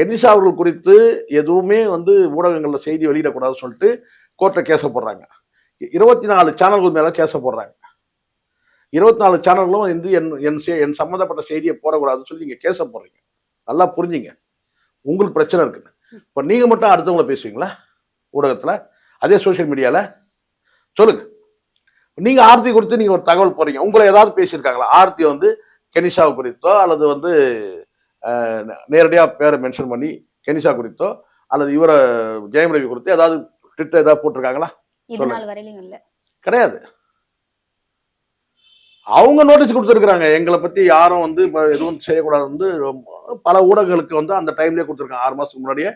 Kenisha அவர்கள் குறித்து எதுவுமே வந்து ஊடகங்கள்ல செய்தி வெளியிடக்கூடாதுன்னு சொல்லிட்டு கோர்ட்ல கேச போடுறாங்க. 24 சேனல்கள் மேல கேச போடுறாங்க. 24 சேனல்களும் வந்து என் சம்பந்தப்பட்ட செய்தியை போடக்கூடாதுன்னு சொல்லி நீங்க கேச போடுறீங்க. நல்லா புரிஞ்சுங்க. உங்களுக்கு பிரச்சனை இருக்குன்னு. இப்ப நீங்க மட்டும் அடுத்தவங்கள பேசுவீங்களா ஊடகத்துல? அதே சோசியல் மீடியால சொல்லுங்க. நீங்க ஆர்த்தி குறித்து நீங்க ஒரு தகவல் போறீங்க. உங்களை ஏதாவது பேசியிருக்காங்களா? ஆர்த்தி வந்து கெனிஷாவை குறித்தோ அல்லது வந்து நேரடியா பேரை மென்ஷன் பண்ணி கெனிஷா குறித்தோ அல்லது இவர ஜெயம் ரவி குறித்தோ ஏதாவது ட்விட்டர் ஏதாவது போட்டிருக்காங்களா? இது நாள் வரையிலும் இல்ல. கிடையாது. அவங்க நோட்டீஸ் கொடுத்துருக்காங்க. எங்களை பத்தி யாரும் வந்து எதுவும் செய்யக்கூடாது வந்து பல ஊடகங்களுக்கு வந்து அந்த டைம்லயே கொடுத்துருக்காங்க. 6 மாசத்துக்கு முன்னாடியே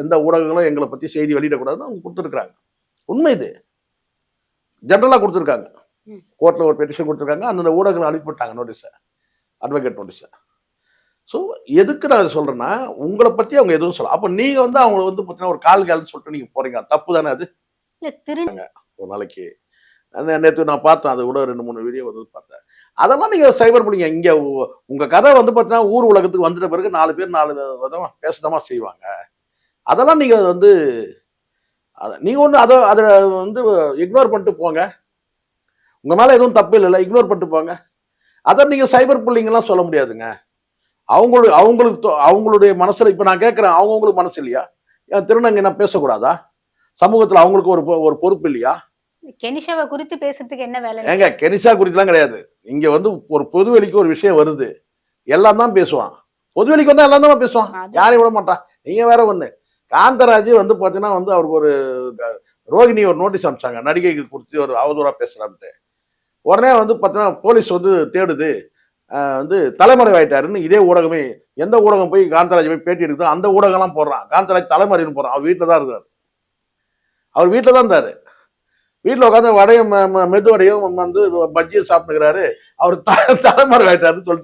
எந்த ஊடகங்களும் எங்களை பத்தி செய்தி வெளியிடக்கூடாதுன்னு அவங்க கொடுத்துருக்காங்க. உண்மை இது. ஜெனரலா கொடுத்துருக்காங்க. கோர்ட்ல ஒரு பெட்டிஷன் கொடுத்துருக்காங்க. அந்தந்த ஊடகங்கள் அனுப்பிவிட்டாங்க நோட்டீஸை, அட்வொகேட் நோட்டீஸை. ஸோ எதுக்கு நான் சொல்றேன்னா, உங்களை பத்தி அவங்க எதுவும் சொல்ல. அப்ப நீங்க வந்து அவங்க வந்து பார்த்தீங்கன்னா ஒரு கால்னு சொல்லிட்டு நீங்க போறீங்க. தப்பு தானே அது? ஒரு நாளைக்கு நேற்று நான் பார்த்தேன். அது கூட 2-3 வீடியோ வந்து பார்த்தேன். அதெல்லாம் நீங்க சைபர் புல்லிங்க. இங்க உங்க கதை வந்து பார்த்தீங்கன்னா ஊர் உலகத்துக்கு வந்துட்ட பிறகு 4 பேர் 4 விதமா பேசதாமா செய்வாங்க. அதெல்லாம் நீங்க வந்து நீங்க ஒண்ணு அதை வந்து இக்னோர் பண்ணிட்டு போங்க. உங்க மேல எதுவும் தப்பு இல்லைல்ல, இக்னோர் பண்ணிட்டு போங்க. அதை நீங்க சைபர் புல்லிங் எல்லாம் சொல்ல முடியாதுங்க. அவங்களுடைய மனசுல இப்ப நான் கேட்கிறேன், அவங்களுக்கு மனசு இல்லையா? திருநங்கை என்ன பேசக்கூடாதா? சமூகத்துல அவங்களுக்கு ஒரு பொறுப்பு இல்லையா? கெனிஷாவை குறித்து பேசுறதுக்கு என்ன வேலை? ஏங்க கெனிஷா குறித்துலாம் கிடையாது. இங்க வந்து ஒரு பொதுவெளிக்கு ஒரு விஷயம் வருது, எல்லாம் தான் பேசுவான். பொதுவெளிக்கு வந்தா எல்லாம் தான் பேசுவான், யாரையும் விட மாட்டான். நீங்க வேற ஒண்ணு. காந்தராஜ் வந்து பாத்தீங்கன்னா வந்து அவருக்கு ஒரு ரோகிணி ஒரு நோட்டீஸ் அனுப்பிச்சாங்க, நடிகைக்கு குறித்து ஒரு அவதூறா பேசுறான்ட்டு. உடனே வந்து பாத்தீங்கன்னா போலீஸ் வந்து தேடுது, வந்து தலைமறைவாயிட்டாருன்னு இதே ஊடகமே, எந்த ஊடகம் போய் காந்தராஜ் போய் பேட்டி எடுக்குதோ அந்த ஊடகம்லாம் போடுறான். காந்தராஜ் தலைமறைன்னு போடுறான். அவர் வீட்டில் தான் இருக்காரு. அவர் வீட்டில் தான் இருந்தாரு. வீட்டில் உட்காந்து வடையும் மெது வடையும் வந்து பஜ்ஜியும் சாப்பிட்டுக்கிறாரு. அவர் தலைமறைவாயிட்டாருன்னு சொல்லிட்டு